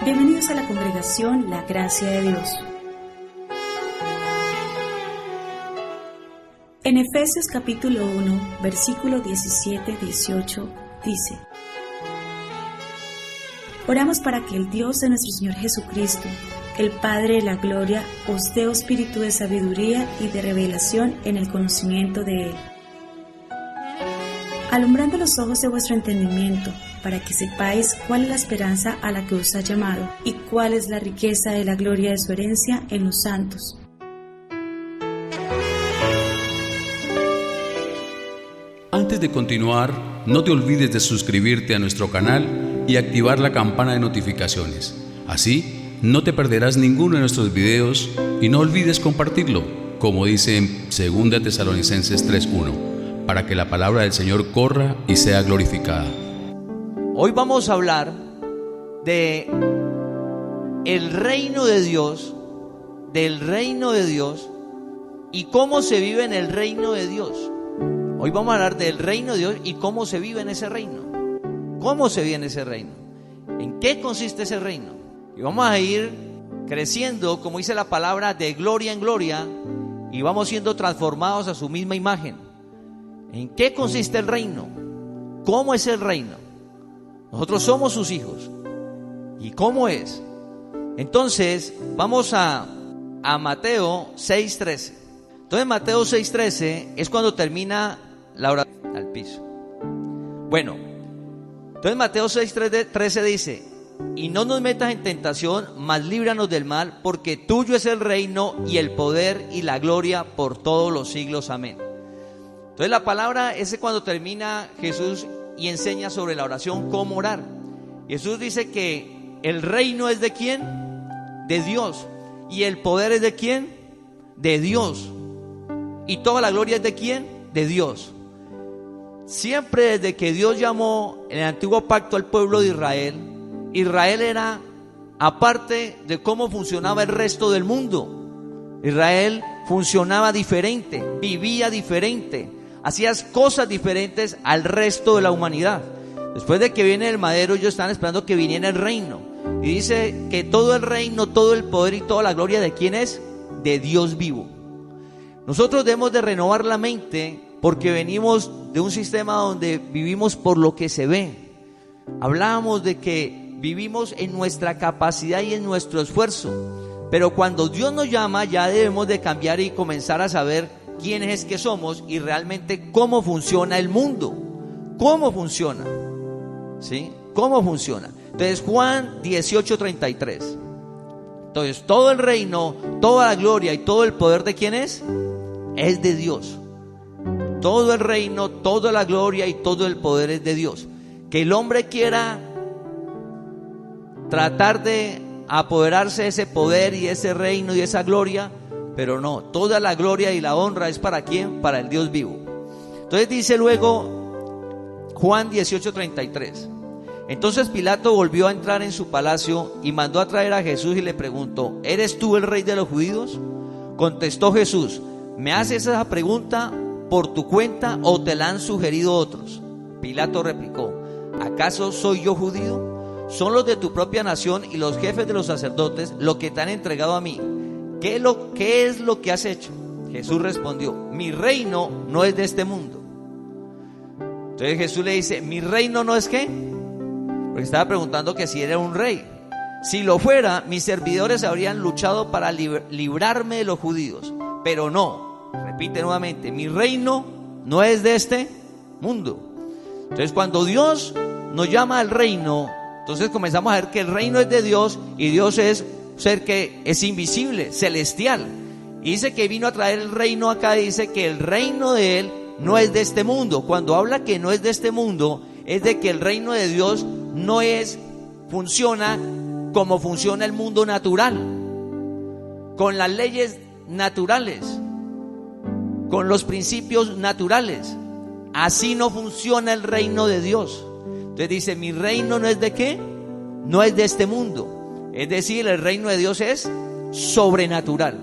Bienvenidos a la congregación La Gracia de Dios. En Efesios capítulo 1, versículo 17-18 dice: Oramos para que el Dios de nuestro Señor Jesucristo, el Padre de la Gloria, os dé espíritu de sabiduría y de revelación en el conocimiento de Él, alumbrando los ojos de vuestro entendimiento, para que sepáis cuál es la esperanza a la que os ha llamado, y cuál es la riqueza de la gloria de su herencia en los santos. Antes de continuar, no te olvides de suscribirte a nuestro canal y activar la campana de notificaciones. Así, no te perderás ninguno de nuestros videos y no olvides compartirlo, como dice en 2 Tesalonicenses 3:1, para que la palabra del Señor corra y sea glorificada. Hoy vamos a hablar de el reino de Dios, del reino de Dios y cómo se vive en el reino de Dios. Hoy vamos a hablar del reino de Dios y cómo se vive en ese reino. ¿Cómo se vive en ese reino? ¿En qué consiste ese reino? Y vamos a ir creciendo, como dice la palabra, de gloria en gloria, y vamos siendo transformados a su misma imagen. ¿En qué consiste el reino? ¿Cómo es el reino? Nosotros somos sus hijos. ¿Y cómo es? Entonces, vamos a Mateo 6:13. Entonces, Mateo 6:13 es cuando termina la oración al piso. Bueno, entonces Mateo 6:13 dice: y no nos metas en tentación, mas líbranos del mal, porque tuyo es el reino y el poder y la gloria por todos los siglos. Amén. Entonces la palabra es cuando termina Jesús y enseña sobre la oración, cómo orar. Jesús dice que el reino es de ¿quién? De Dios. ¿Y el poder es de quién? De Dios. ¿Y toda la gloria es de quién? De Dios. Siempre desde que Dios llamó en el antiguo pacto al pueblo de Israel, Israel era aparte de cómo funcionaba el resto del mundo. Israel funcionaba diferente, vivía diferente, hacía cosas diferentes al resto de la humanidad. Después de que viene el madero, ellos están esperando que viniera el reino. Y dice que todo el reino, todo el poder y toda la gloria, ¿de quién es? De Dios vivo. Nosotros debemos de renovar la mente, porque venimos de un sistema donde vivimos por lo que se ve. Hablábamos de que vivimos en nuestra capacidad y en nuestro esfuerzo, pero cuando Dios nos llama ya debemos de cambiar y comenzar a saber quién es que somos y realmente cómo funciona el mundo, cómo funciona, ¿sí? ¿Cómo funciona? Entonces Juan 18:33. Entonces todo el reino, toda la gloria y todo el poder, ¿de quién es? Es de Dios. Todo el reino, toda la gloria y todo el poder es de Dios. Que el hombre quiera tratar de apoderarse de ese poder y ese reino y esa gloria, pero no, toda la gloria y la honra es ¿para quién? Para el Dios vivo. Entonces dice luego Juan 18:33. Entonces Pilato volvió a entrar en su palacio y mandó a traer a Jesús y le preguntó: ¿eres tú el rey de los judíos? Contestó Jesús: ¿me haces esa pregunta por tu cuenta o te la han sugerido otros? Pilato replicó: ¿acaso soy yo judío? Son los de tu propia nación y los jefes de los sacerdotes lo que te han entregado a mí. ¿Qué es lo que has hecho? Jesús respondió: mi reino no es de este mundo. Entonces Jesús le dice: ¿mi reino no es qué? Porque estaba preguntando que si era un rey. Si lo fuera, mis servidores habrían luchado para librarme de los judíos. Pero no, repite nuevamente: mi reino no es de este mundo. Entonces cuando Dios nos llama al reino, entonces comenzamos a ver que el reino es de Dios y Dios es ser que es invisible, celestial. Y dice que vino a traer el reino acá, dice que el reino de Él no es de este mundo. Cuando habla que no es de este mundo, es de que el reino de Dios funciona como funciona el mundo natural, con las leyes naturales, con los principios naturales. Así no funciona el reino de Dios. Entonces dice: mi reino no es de qué, no es de este mundo. Es decir, el reino de Dios es sobrenatural,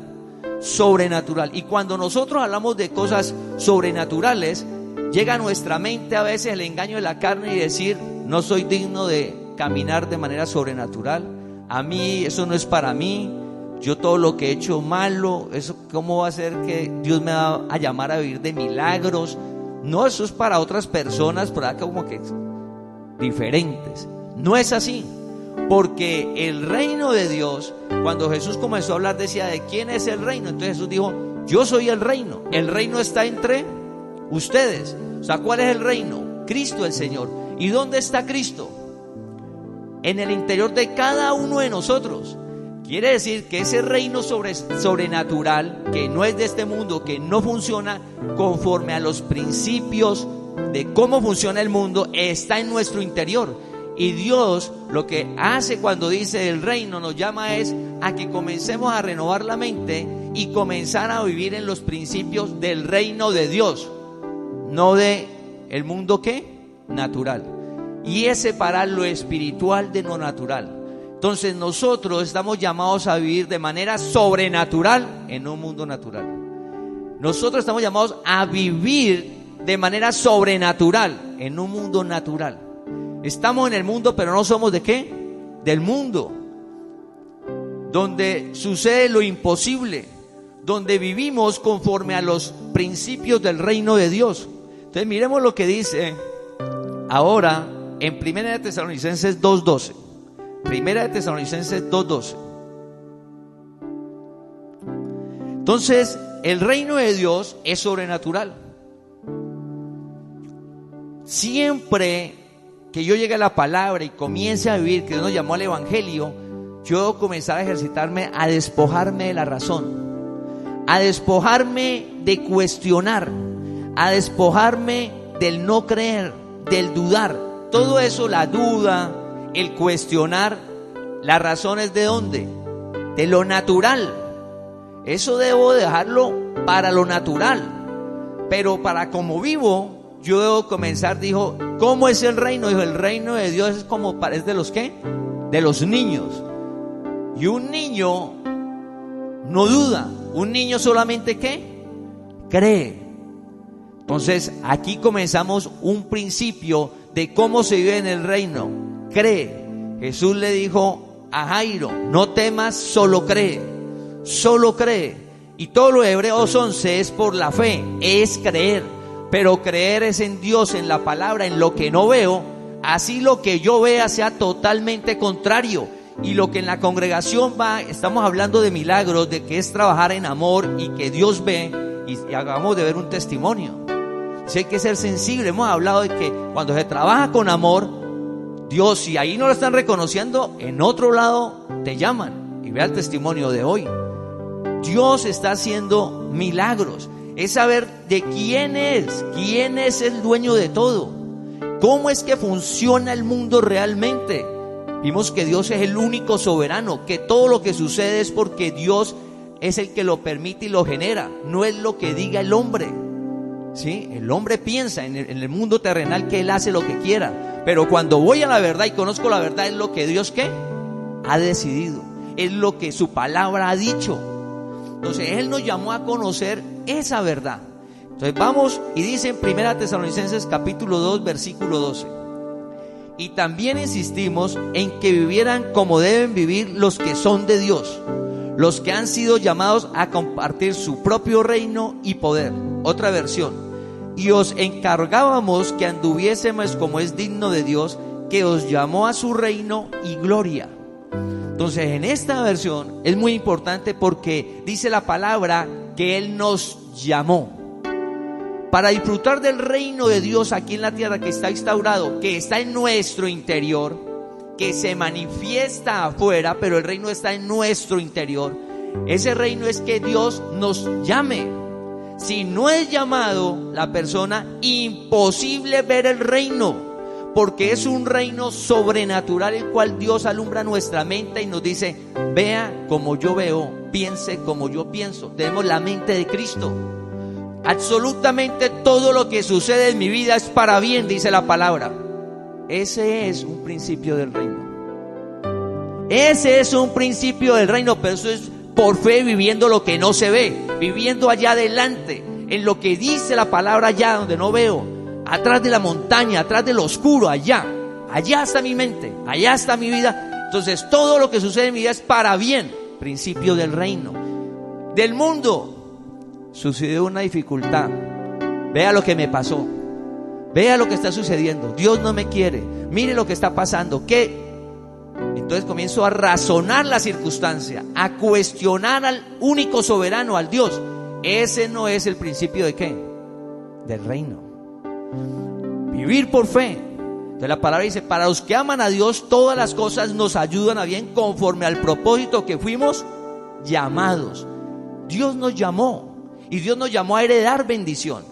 sobrenatural. Y cuando nosotros hablamos de cosas sobrenaturales, llega a nuestra mente a veces el engaño de la carne y decir: no soy digno de caminar de manera sobrenatural, a mí eso no es para mí, yo todo lo que he hecho malo, eso cómo va a ser que Dios me va a llamar a vivir de milagros. No, eso es para otras personas, por acá como que diferentes. No es así, porque el reino de Dios, cuando Jesús comenzó a hablar, decía, ¿de quién es el reino? Entonces Jesús dijo, yo soy el reino está entre ustedes. O sea, ¿cuál es el reino? Cristo el Señor. ¿Y dónde está Cristo? En el interior de cada uno de nosotros. Quiere decir que ese reino sobrenatural, que no es de este mundo, que no funciona conforme a los principios de cómo funciona el mundo, está en nuestro interior. Y Dios lo que hace cuando dice el reino, nos llama es a que comencemos a renovar la mente y comenzar a vivir en los principios del reino de Dios, no de el mundo ¿qué? Natural. Y es separar lo espiritual de lo natural. Entonces nosotros estamos llamados a vivir de manera sobrenatural en un mundo natural. Nosotros estamos llamados a vivir de manera sobrenatural en un mundo natural. Estamos en el mundo, pero no somos ¿de qué? Del mundo, donde sucede lo imposible, donde vivimos conforme a los principios del reino de Dios. Entonces miremos lo que dice ahora en 1 de Tesalonicenses 2:12. 1 de Tesalonicenses 2:12. Entonces, el reino de Dios es sobrenatural. Siempre que yo llegue a la palabra y comience a vivir, que Dios nos llamó al evangelio, yo debo comenzar a ejercitarme, a despojarme de la razón, a despojarme de cuestionar, a despojarme del no creer, del dudar. Todo eso, la duda, el cuestionar, la razón es ¿de dónde? De lo natural. Eso debo dejarlo para lo natural. Pero para como vivo, yo debo comenzar, dijo, ¿cómo es el reino? Dijo, el reino de Dios es como parece de los ¿qué? De los niños. Y un niño no duda, un niño solamente ¿qué? Cree. Entonces aquí comenzamos un principio de cómo se vive en el reino. Cree. Jesús le dijo a Jairo, no temas, solo cree. Solo cree. Y todo lo de Hebreos 11 es por la fe, es creer. Pero creer es en Dios, en la palabra, en lo que no veo. Así lo que yo vea sea totalmente contrario. Y lo que en la congregación va, estamos hablando de milagros, de que es trabajar en amor y que Dios ve y hagamos de ver un testimonio. Sí, hay que ser sensible. Hemos hablado de que cuando se trabaja con amor, Dios, si ahí no lo están reconociendo, en otro lado te llaman. Y vea el testimonio de hoy. Dios está haciendo milagros. Es saber de quién es el dueño de todo. ¿Cómo es que funciona el mundo realmente? Vimos que Dios es el único soberano, que todo lo que sucede es porque Dios es el que lo permite y lo genera, no es lo que diga el hombre. ¿Sí? El hombre piensa en el mundo terrenal que él hace lo que quiera, pero cuando voy a la verdad y conozco la verdad, es lo que Dios ¿qué? Ha decidido, es lo que su palabra ha dicho. Entonces Él nos llamó a conocer esa verdad. Entonces vamos y dice en 1 Tesalonicenses capítulo 2 versículo 12: y también insistimos en que vivieran como deben vivir los que son de Dios, los que han sido llamados a compartir su propio reino y poder. Otra versión: y os encargábamos que anduviésemos como es digno de Dios, que os llamó a su reino y gloria. Entonces en esta versión es muy importante porque dice la palabra que Él nos llamó para disfrutar del reino de Dios aquí en la tierra, que está instaurado, que está en nuestro interior, que se manifiesta afuera, pero el reino está en nuestro interior. Ese reino es que Dios nos llame. Si no es llamado la persona, imposible ver el reino, porque es un reino sobrenatural el cual Dios alumbra nuestra mente y nos dice: vea como yo veo, piense como yo pienso. Tenemos la mente de Cristo. Absolutamente todo lo que sucede en mi vida es para bien, dice la palabra. Ese es un principio del reino. Ese es un principio del reino, pero eso es por fe, viviendo lo que no se ve, viviendo allá adelante, en lo que dice la palabra allá donde no veo, atrás de la montaña, atrás de lo oscuro, allá está mi mente, allá está mi vida, Entonces todo lo que sucede en mi vida es para bien. Principio del reino. Del mundo sucedió una dificultad. Vea lo que me pasó. Vea lo que está sucediendo. Dios no me quiere. Mire lo que está pasando. ¿Qué? Entonces comienzo a razonar la circunstancia, a cuestionar al único soberano, al Dios. Ese no es el principio de ¿qué? Del reino. Vivir por fe. Entonces la palabra dice: para los que aman a Dios, todas las cosas nos ayudan a bien conforme al propósito que fuimos llamados. Dios nos llamó, y Dios nos llamó a heredar bendición.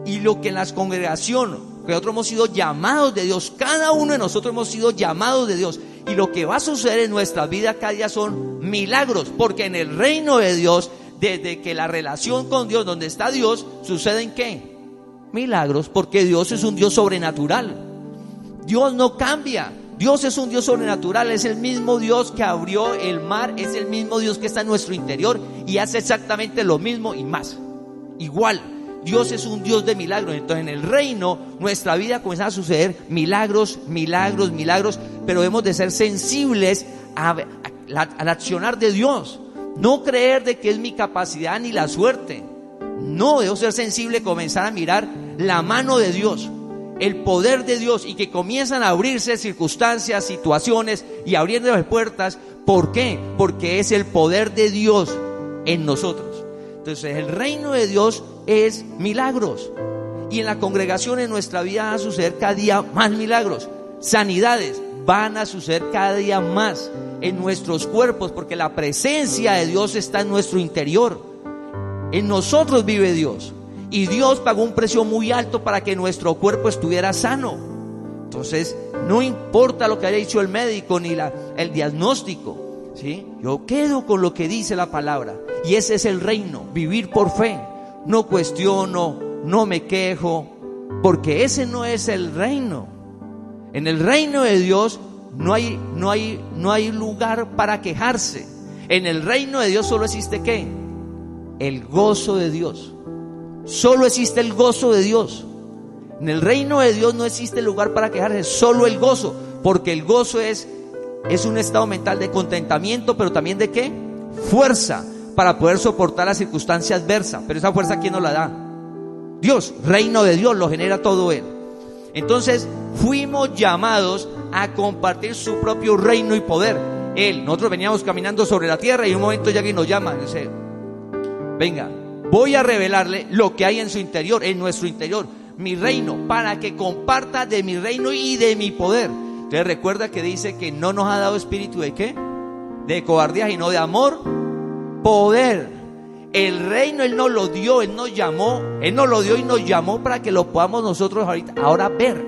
Y lo que en las congregaciones, que nosotros hemos sido llamados de Dios, cada uno de nosotros hemos sido llamados de Dios. Y lo que va a suceder en nuestra vida cada día son milagros, porque en el reino de Dios, desde que la relación con Dios, donde está Dios, suceden ¿qué? Milagros, porque Dios es un Dios sobrenatural. Dios no cambia. Dios es un Dios sobrenatural. Es el mismo Dios que abrió el mar, es el mismo Dios que está en nuestro interior y hace exactamente lo mismo y más. Igual, Dios es un Dios de milagros. Entonces en el reino nuestra vida comienza a suceder milagros, milagros, milagros. Pero debemos de ser sensibles al accionar de Dios. No creer de que es mi capacidad ni la suerte. No, debo ser sensible, comenzar a mirar la mano de Dios, el poder de Dios, y que comienzan a abrirse circunstancias, situaciones y abriendo las puertas. ¿Por qué? Porque es el poder de Dios en nosotros. Entonces el reino de Dios es milagros, y en la congregación, en nuestra vida, van a suceder cada día más milagros. Sanidades van a suceder cada día más en nuestros cuerpos, porque la presencia de Dios está en nuestro interior. En nosotros vive Dios, y Dios pagó un precio muy alto para que nuestro cuerpo estuviera sano. Entonces no importa lo que haya dicho el médico ni el diagnóstico, ¿sí? Yo quedo con lo que dice la palabra, y ese es el reino, vivir por fe. No cuestiono, no me quejo, porque ese no es el reino. En el reino de Dios no hay lugar para quejarse. En el reino de Dios solo existe ¿qué? El gozo de Dios. Solo existe el gozo de Dios. En el reino de Dios no existe lugar para quejarse, solo el gozo, porque el gozo es un estado mental de contentamiento, pero también de ¿qué? Fuerza para poder soportar las circunstancias adversas. Pero esa fuerza, ¿quién nos la da? Dios. Reino de Dios lo genera todo Él. Entonces fuimos llamados a compartir su propio reino y poder. Nosotros veníamos caminando sobre la tierra, y en un momento ya que nos llama, dice: venga, voy a revelarle lo que hay en su interior, en nuestro interior, mi reino, para que comparta de mi reino y de mi poder. Entonces recuerda que dice que no nos ha dado espíritu de ¿qué? De cobardía, sino de amor, poder. El reino Él nos lo dio, Él nos llamó, Él nos lo dio y nos llamó para que lo podamos nosotros ahora ver.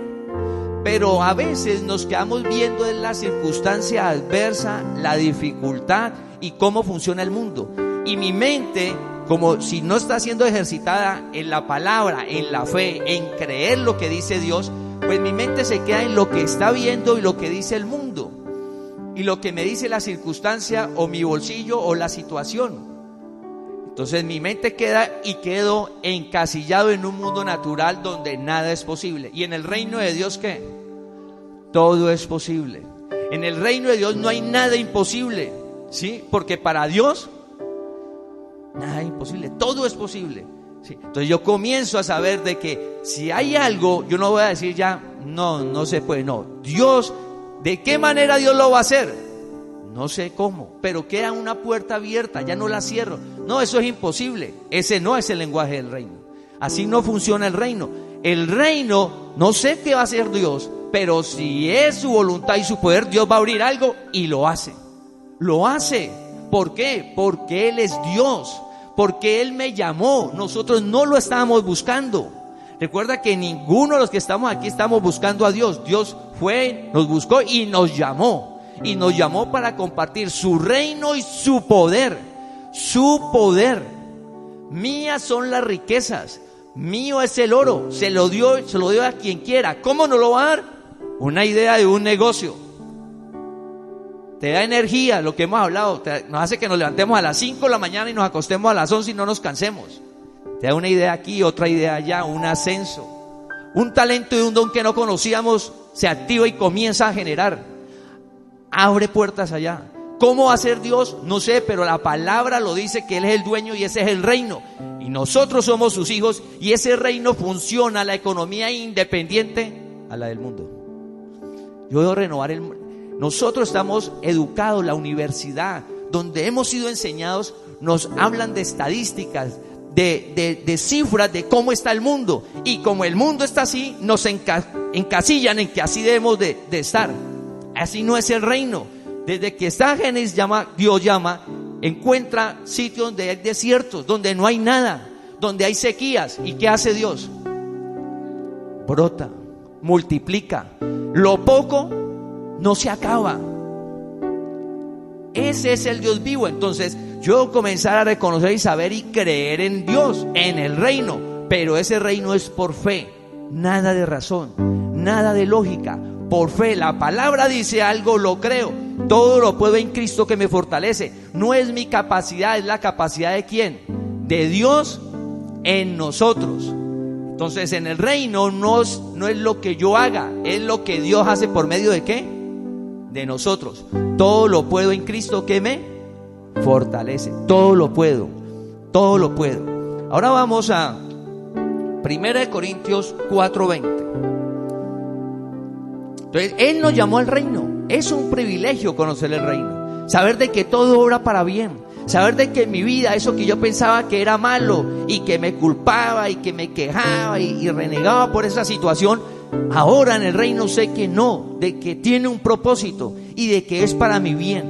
Pero a veces nos quedamos viendo en la circunstancia adversa, la dificultad y cómo funciona el mundo. Y mi mente, como si no está siendo ejercitada en la palabra, en la fe, en creer lo que dice Dios, pues mi mente se queda en lo que está viendo y lo que dice el mundo, y lo que me dice la circunstancia o mi bolsillo o la situación. Entonces mi mente quedo encasillado en un mundo natural donde nada es posible. Y en el reino de Dios, ¿qué? Todo es posible. En el reino de Dios no hay nada imposible, ¿sí? Porque para Dios nada es imposible, todo es posible, ¿sí? Entonces yo comienzo a saber de que si hay algo, yo no voy a decir ya, no se puede, no. Dios, ¿de qué manera Dios lo va a hacer? No sé cómo, pero queda una puerta abierta, ya no la cierro. No, eso es imposible. Ese no es el lenguaje del reino. Así no funciona el reino. El reino, no sé qué va a hacer Dios, pero si es su voluntad y su poder, Dios va a abrir algo y lo hace. Lo hace. ¿Por qué? Porque Él es Dios, porque Él me llamó. Nosotros no lo estábamos buscando. Recuerda que ninguno de los que estamos aquí estamos buscando a Dios. Dios fue, nos buscó y nos llamó. Y nos llamó para compartir su reino y su poder. Su poder. Mías son las riquezas, mío es el oro. Se lo dio a quien quiera. ¿Cómo nos lo va a dar? Una idea de un negocio. Te da energía, lo que hemos hablado. Nos hace que nos levantemos a las 5 de la mañana y nos acostemos a las 11 y no nos cansemos. Te da una idea aquí, otra idea allá, un ascenso. Un talento y un don que no conocíamos se activa y comienza a generar. abre puertas allá. ¿Cómo va a ser Dios? No sé, pero la palabra lo dice, que Él es el dueño y ese es el reino. Y nosotros somos sus hijos y ese reino funciona, la economía independiente a la del mundo. Yo debo renovar nosotros estamos educados, la universidad, donde hemos sido enseñados, nos hablan de estadísticas, de cifras de cómo está el mundo. Y como el mundo está así, nos encasillan en que así debemos de estar. Así no es el reino. Desde que está Génesis, Dios llama, encuentra sitios donde hay desiertos, donde no hay nada, donde hay sequías. ¿Y qué hace Dios? Brota, multiplica. Lo poco no se acaba. Ese es el Dios vivo. Entonces yo debo comenzar a reconocer y saber y creer en Dios, en el reino. Pero ese reino es por fe, nada de razón, nada de lógica. Por fe, la palabra dice algo, lo creo. Todo lo puedo en Cristo que me fortalece. No es mi capacidad, es la capacidad de ¿quién? De Dios en nosotros. Entonces en el reino no es lo que yo haga, es lo que Dios hace por medio de ¿qué? De nosotros. Todo lo puedo en Cristo que me fortalece. Todo lo puedo, todo lo puedo. Ahora vamos a 1 Corintios 4:20. Entonces Él nos llamó al reino. Es un privilegio conocer el reino, saber de que todo obra para bien, saber de que en mi vida eso que yo pensaba que era malo y que me culpaba y que me quejaba y renegaba por esa situación, ahora en el reino sé que no, de que tiene un propósito y de que es para mi bien,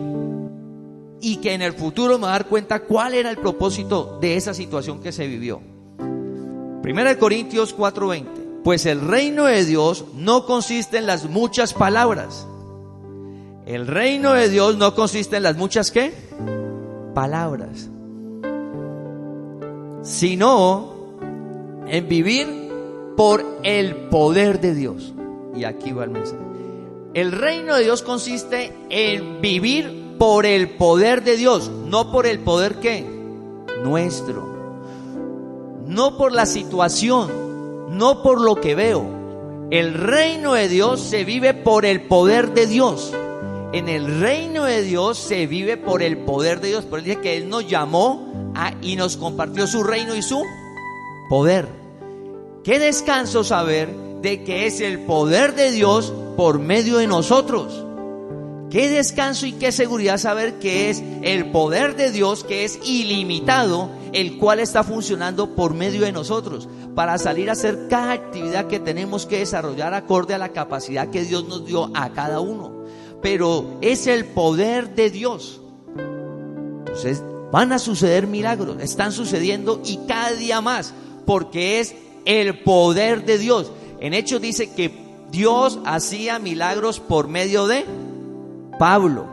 y que en el futuro me voy a dar cuenta cuál era el propósito de esa situación que se vivió. 1 Corintios 4:20. Pues el reino de Dios no consiste en las muchas palabras. El reino de Dios no consiste en las muchas ¿qué? Palabras, sino en vivir por el poder de Dios. Y aquí va el mensaje. El reino de Dios consiste en vivir por el poder de Dios, no por el poder ¿qué? Nuestro, no por la situación, no por lo que veo. El reino de Dios se vive por el poder de Dios. En el reino de Dios se vive por el poder de Dios. Por eso dice que Él nos llamó y nos compartió su reino y su poder. Qué descanso saber de que es el poder de Dios por medio de nosotros. Qué descanso y qué seguridad saber que es el poder de Dios, que es ilimitado, el cual está funcionando por medio de nosotros para salir a hacer cada actividad que tenemos que desarrollar acorde a la capacidad que Dios nos dio a cada uno. Pero es el poder de Dios. Entonces van a suceder milagros, están sucediendo y cada día más, porque es el poder de Dios. En Hechos dice que Dios hacía milagros por medio de Pablo.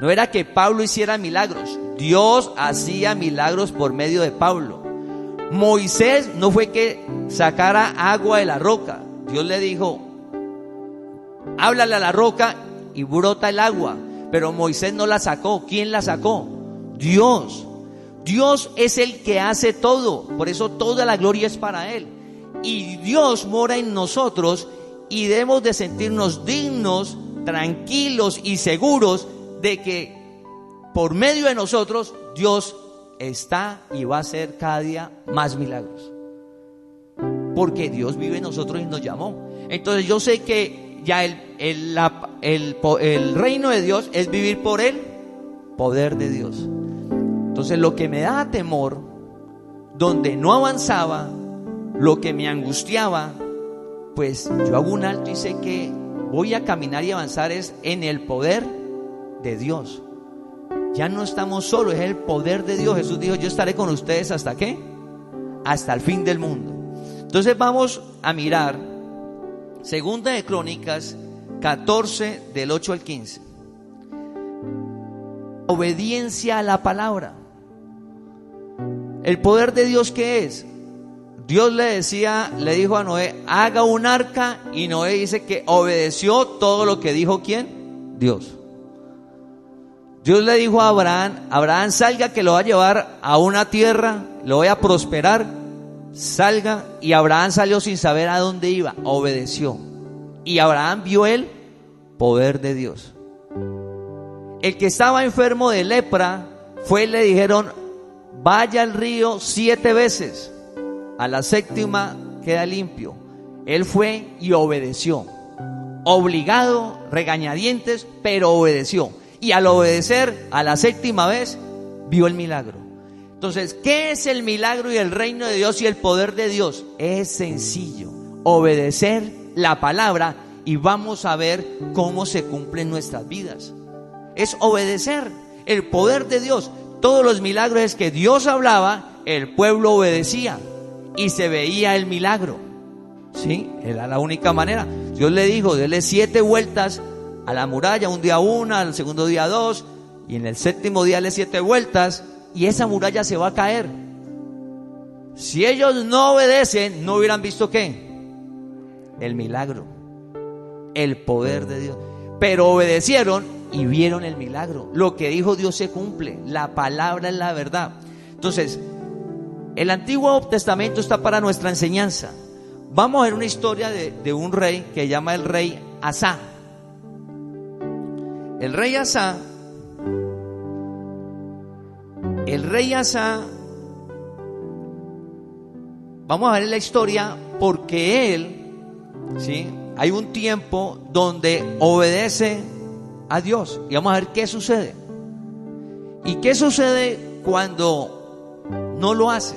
No era que Pablo hiciera milagros, Dios hacía milagros por medio de Pablo. Moisés no fue que sacara agua de la roca. Dios le dijo, háblale a la roca y brota el agua. Pero Moisés no la sacó. ¿Quién la sacó? Dios. Dios es el que hace todo. Por eso toda la gloria es para Él. Y Dios mora en nosotros y debemos de sentirnos dignos, tranquilos y seguros de que por medio de nosotros Dios está y va a hacer cada día más milagros, porque Dios vive en nosotros y nos llamó. Entonces yo sé que ya el reino de Dios es vivir por el poder de Dios. Entonces lo que me daba temor, donde no avanzaba, lo que me angustiaba, pues yo hago un alto y sé que voy a caminar y avanzar es en el poder de Dios. Ya no estamos solos, es el poder de Dios. Jesús dijo, yo estaré con ustedes ¿hasta qué? Hasta el fin del mundo. Entonces vamos a mirar Segunda de Crónicas 14 del 8 al 15. Obediencia a la palabra. El poder de Dios, ¿qué es? Dios le dijo a Noé, haga un arca, y Noé dice que obedeció todo lo que dijo ¿quién? Dios. Dios le dijo a Abraham, salga que lo va a llevar a una tierra, lo voy a prosperar, salga. Y Abraham salió sin saber a dónde iba, obedeció. Y Abraham vio el poder de Dios. El que estaba enfermo de lepra fue y le dijeron: vaya al río 7 veces, a la 7ª queda limpio. Él fue y obedeció, obligado, regañadientes, pero obedeció. Y al obedecer, a la 7ª vez, vio el milagro. Entonces, ¿qué es el milagro y el reino de Dios y el poder de Dios? Es sencillo: obedecer la palabra, y vamos a ver cómo se cumplen nuestras vidas. Es obedecer el poder de Dios. Todos los milagros es que Dios hablaba, el pueblo obedecía y se veía el milagro. Sí, era la única manera. Dios le dijo: déle 7 vueltas a la muralla, un día 1, al segundo día 2, y en el 7º día le 7 vueltas, y esa muralla se va a caer. Si ellos no obedecen, no hubieran visto ¿qué? El milagro, el poder de Dios. Pero obedecieron y vieron el milagro. Lo que dijo Dios se cumple. La palabra es la verdad. Entonces, el Antiguo Testamento está para nuestra enseñanza. Vamos a ver una historia de un rey que se llama el rey Asa. El rey Asa, vamos a ver la historia porque él, ¿sí?, hay un tiempo donde obedece a Dios, y vamos a ver qué sucede. ¿Y qué sucede cuando no lo hace?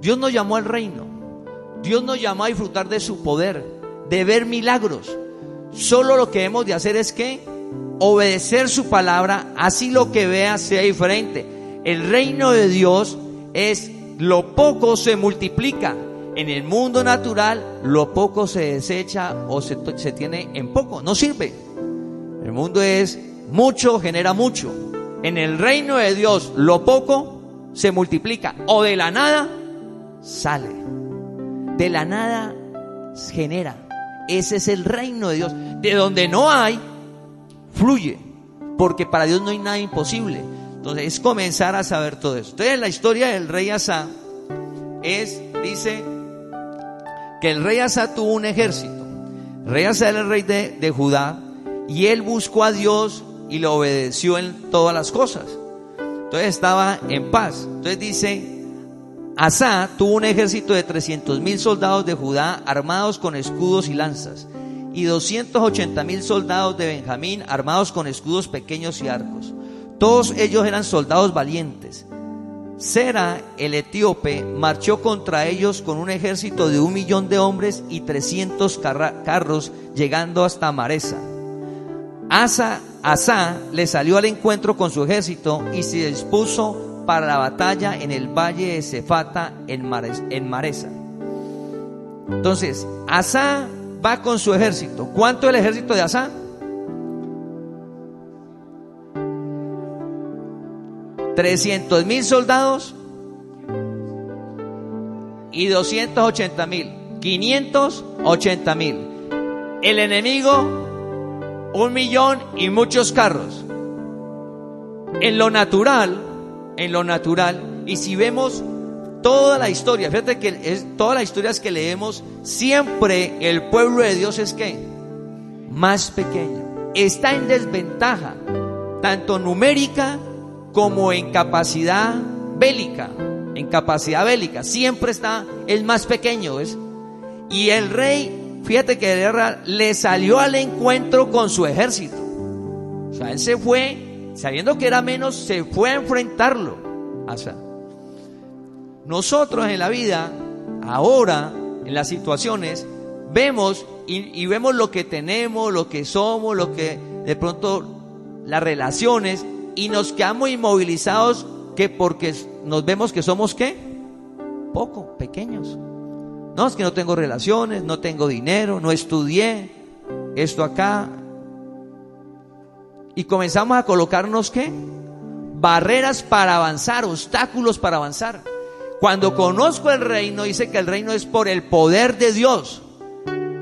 Dios nos llamó al reino. Dios nos llamó a disfrutar de su poder, de ver milagros. Solo lo que debemos de hacer es que obedecer su palabra, así lo que veas sea diferente. El reino de Dios es: lo poco se multiplica. En el mundo natural, lo poco se desecha o se tiene en poco, no sirve. El mundo es mucho, genera mucho. En el reino de Dios, lo poco se multiplica, o de la nada sale, de la nada genera. Ese es el reino de Dios. De donde no hay, fluye, porque para Dios no hay nada imposible. Entonces es comenzar a saber todo eso. Entonces la historia del rey Asa dice que el rey Asa tuvo un ejército. El rey Asa era el rey de Judá, y él buscó a Dios y lo obedeció en todas las cosas. Entonces estaba en paz. Entonces dice: Asa tuvo un ejército de 300,000 soldados de Judá armados con escudos y lanzas, y 280,000 soldados de Benjamín armados con escudos pequeños y arcos. Todos ellos eran soldados valientes. Sera, el etíope, marchó contra ellos con un ejército de 1,000,000 de hombres y 300 carros, llegando hasta Maresa. Asa le salió al encuentro con su ejército y se dispuso para la batalla en el valle de Cefata en Maresa. Entonces, Asa va con su ejército. ¿Cuánto es el ejército de Asa? 300,000 soldados y 280,000, 580,000. El enemigo, 1,000,000 y muchos carros. En lo natural, y si vemos toda la historia, fíjate que todas las historias que leemos, siempre el pueblo de Dios es ¿qué? Más pequeño. Está en desventaja, tanto numérica como en capacidad bélica. Siempre está el más pequeño, ¿ves? Y el rey, fíjate que le salió al encuentro con su ejército. O sea, él se fue, sabiendo que era menos, se fue a enfrentarlo. O sea, nosotros en la vida, ahora, en las situaciones, vemos y vemos lo que tenemos, lo que somos, lo que de pronto las relaciones, y nos quedamos inmovilizados porque nos vemos que somos ¿qué? Poco, pequeños. No, es que no tengo relaciones, no tengo dinero, no estudié, esto acá. Y comenzamos a colocarnos ¿qué? Barreras para avanzar, obstáculos para avanzar. Cuando conozco el reino, dice que el reino es por el poder de Dios.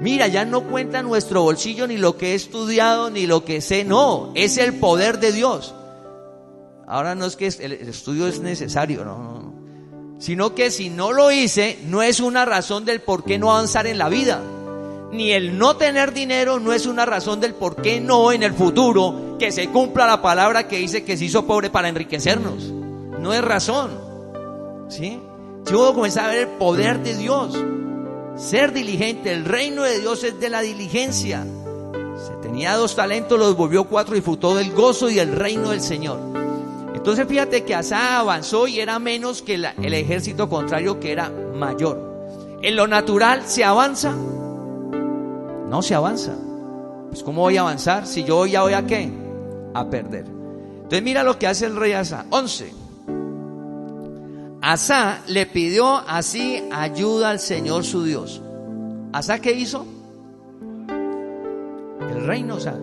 Mira, ya no cuenta nuestro bolsillo, ni lo que he estudiado, ni lo que sé, no, es el poder de Dios. Ahora no es que el estudio es necesario, no, sino que si no lo hice, no es una razón del por qué no avanzar en la vida. Ni el no tener dinero no es una razón del por qué no en el futuro que se cumpla la palabra que dice que se hizo pobre para enriquecernos. No es razón, ¿sí? Yo comencé a ver el poder de Dios, ser diligente. El reino de Dios es de la diligencia. Se tenía 2 talentos, los volvió 4, disfrutó del gozo y el reino del Señor. Entonces fíjate que Asa avanzó y era menos que el ejército contrario, que era mayor. En lo natural se avanza, no se avanza. Pues ¿cómo voy a avanzar si yo ya voy a qué? A perder. Entonces mira lo que hace el rey Asa. 11. Asa le pidió así ayuda al Señor su Dios. ¿Asa qué hizo? El reino, o sea,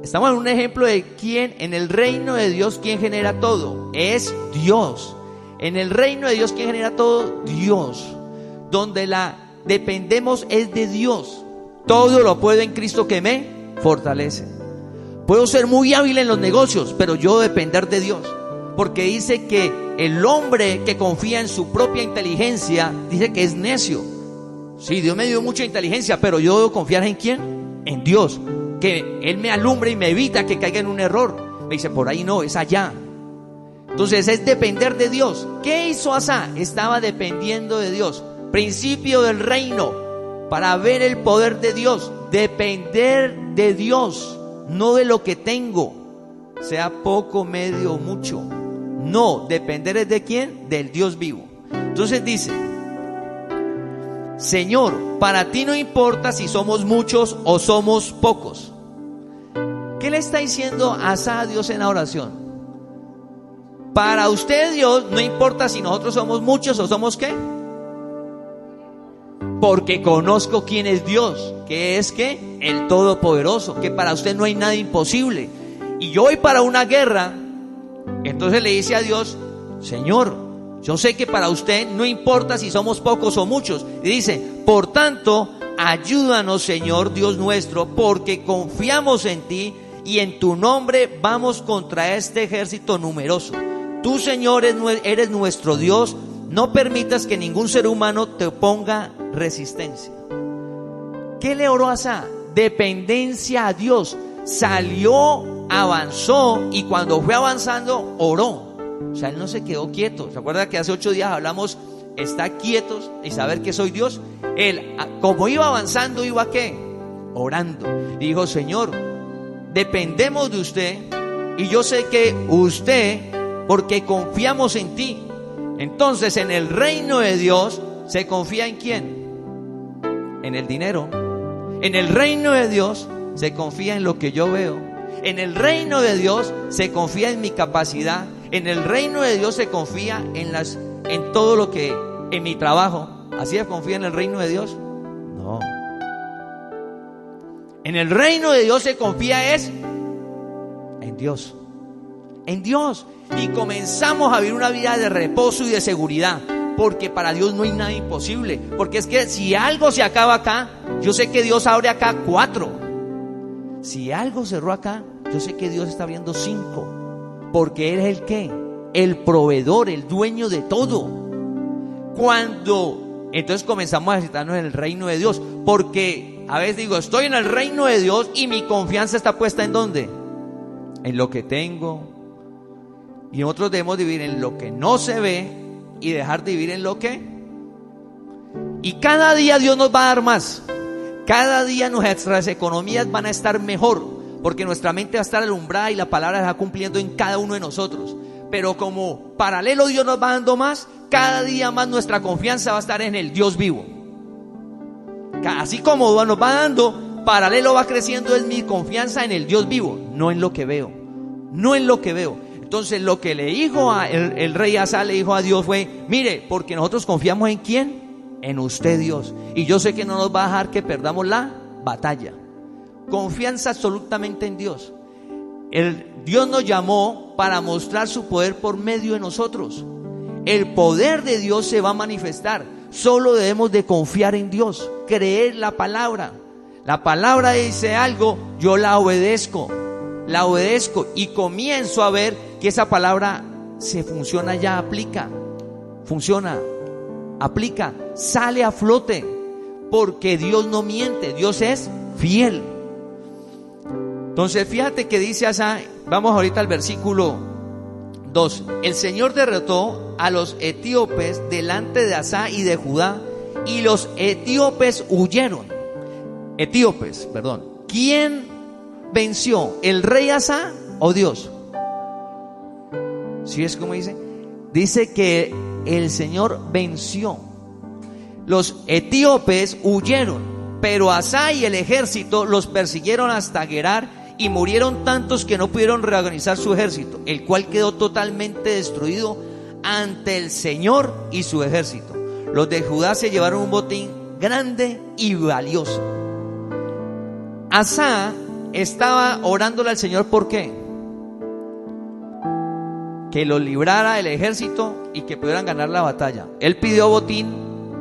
estamos en un ejemplo de quién, en el reino de Dios, ¿quién genera todo? Es Dios. En el reino de Dios, ¿quién genera todo? Dios. Donde la dependemos es de Dios. Todo lo puedo en Cristo que me fortalece. Puedo ser muy hábil en los negocios, pero yo depender de Dios. Porque dice que el hombre que confía en su propia inteligencia, dice que es necio. Sí, Dios me dio mucha inteligencia, pero yo debo confiar ¿en quién? En Dios. Que Él me alumbre y me evita que caiga en un error. Me dice, por ahí no, es allá. Entonces es depender de Dios. ¿Qué hizo Asa? Estaba dependiendo de Dios. Principio del reino, para ver el poder de Dios. Depender de Dios, no de lo que tengo, sea poco, medio o mucho. No, depender es de quién, del Dios vivo. Entonces dice, Señor, para ti no importa si somos muchos o somos pocos. ¿Qué le está diciendo Asa a Dios en la oración? Para usted, Dios, no importa si nosotros somos muchos o somos ¿qué? Porque conozco quién es Dios, que es ¿qué? El Todopoderoso, que para usted no hay nada imposible. Y yo voy para una guerra, entonces le dice a Dios, Señor, yo sé que para usted no importa si somos pocos o muchos. Y dice, por tanto, ayúdanos, Señor Dios nuestro, porque confiamos en ti y en tu nombre vamos contra este ejército numeroso. Tú, Señor, eres nuestro Dios. No permitas que ningún ser humano te ponga resistencia. ¿Qué le oró a Asa? Dependencia a Dios. Salió, avanzó, y cuando fue avanzando, oró. O sea, él no se quedó quieto. ¿Se acuerda que hace 8 días hablamos, estar quietos y saber que soy Dios? Él, como iba avanzando, iba ¿a qué? Orando. Y dijo, Señor, dependemos de usted, y yo sé que usted, porque confiamos en ti. Entonces, en el reino de Dios, ¿se confía en quién? En el dinero. En el reino de Dios, se confía en lo que yo veo. En el reino de Dios, se confía en mi capacidad. En el reino de Dios se confía en todo lo que, en mi trabajo. ¿Así se confía en el reino de Dios? No. En el reino de Dios se confía es en Dios. En Dios. Y comenzamos a vivir una vida de reposo y de seguridad. Porque para Dios no hay nada imposible. Porque es que si algo se acaba acá, yo sé que Dios abre acá 4. Si algo cerró acá, yo sé que Dios está abriendo 5. Porque Él es el ¿qué? El proveedor, el dueño de todo. Entonces comenzamos a necesitarnos en el reino de Dios. Porque a veces digo, estoy en el reino de Dios y mi confianza está puesta ¿en dónde? En lo que tengo. Y nosotros debemos vivir en lo que no se ve y dejar de vivir en lo que. Y cada día Dios nos va a dar más. Cada día nuestras economías van a estar mejor, porque nuestra mente va a estar alumbrada y la palabra está cumpliendo en cada uno de nosotros. Pero como paralelo Dios nos va dando más, cada día más nuestra confianza va a estar en el Dios vivo. Así como nos va dando, paralelo va creciendo es mi confianza en el Dios vivo, no en lo que veo. No en lo que veo. Entonces lo que le dijo el rey Asa, le dijo a Dios fue, mire, porque nosotros confiamos en ¿quién? En usted, Dios. Y yo sé que no nos va a dejar que perdamos la batalla. Confianza absolutamente en Dios. Dios nos llamó para mostrar su poder por medio de nosotros. El poder de Dios se va a manifestar. Solo debemos de confiar en Dios, creer la palabra. La palabra dice algo, yo la obedezco y comienzo a ver que esa palabra se funciona ya, aplica, sale a flote, porque Dios no miente, Dios es fiel. Entonces fíjate que dice Asa, vamos ahorita al versículo 2. El Señor derrotó a los etíopes delante de Asa y de Judá, y los etíopes huyeron. ¿Quién venció? ¿El rey Asa o Dios? ¿Sí es como dice? Dice que el Señor venció. Los etíopes huyeron, pero Asa y el ejército los persiguieron hasta Gerar, y murieron tantos que no pudieron reorganizar su ejército, el cual quedó totalmente destruido ante el Señor y su ejército. Los de Judá se llevaron un botín grande y valioso. Asa estaba orándole al Señor, ¿por qué? Que lo librara del ejército y que pudieran ganar la batalla. Él pidió botín,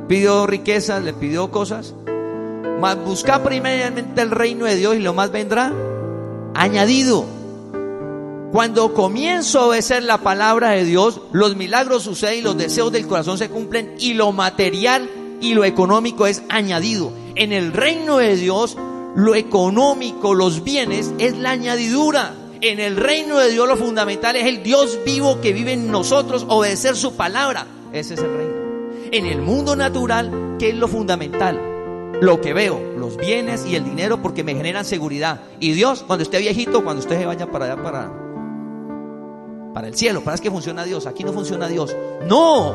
pidió riquezas, le pidió cosas. Mas busca primeramente el reino de Dios y lo más vendrá añadido. Cuando comienzo a obedecer la palabra de Dios, los milagros suceden y los deseos del corazón se cumplen, y lo material y lo económico es añadido. En el reino de Dios, lo económico, los bienes, es la añadidura. En el reino de Dios lo fundamental es el Dios vivo que vive en nosotros, obedecer su palabra. Ese es el reino. En el mundo natural, ¿qué es lo fundamental? Lo que veo, los bienes y el dinero, porque me generan seguridad. Y Dios, cuando esté viejito, cuando usted se vaya para allá, para el cielo, para que funciona Dios. Aquí no funciona Dios. No,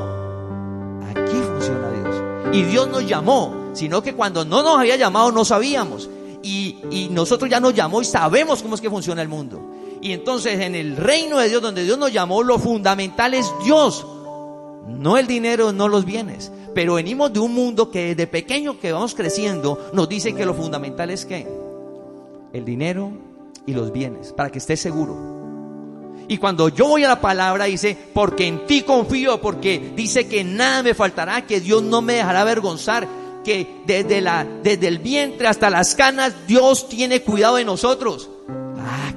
aquí funciona Dios. Y Dios nos llamó, sino que cuando no nos había llamado no sabíamos. Y nosotros ya nos llamó y sabemos cómo es que funciona el mundo. Y entonces en el reino de Dios, donde Dios nos llamó, lo fundamental es Dios, no el dinero, no los bienes. Pero venimos de un mundo que desde pequeño que vamos creciendo nos dice que lo fundamental es ¿qué? El dinero y los bienes, para que estés seguro. Y cuando yo voy a la palabra dice, porque en ti confío, porque dice que nada me faltará, que Dios no me dejará avergonzar, que desde el vientre hasta las canas Dios tiene cuidado de nosotros.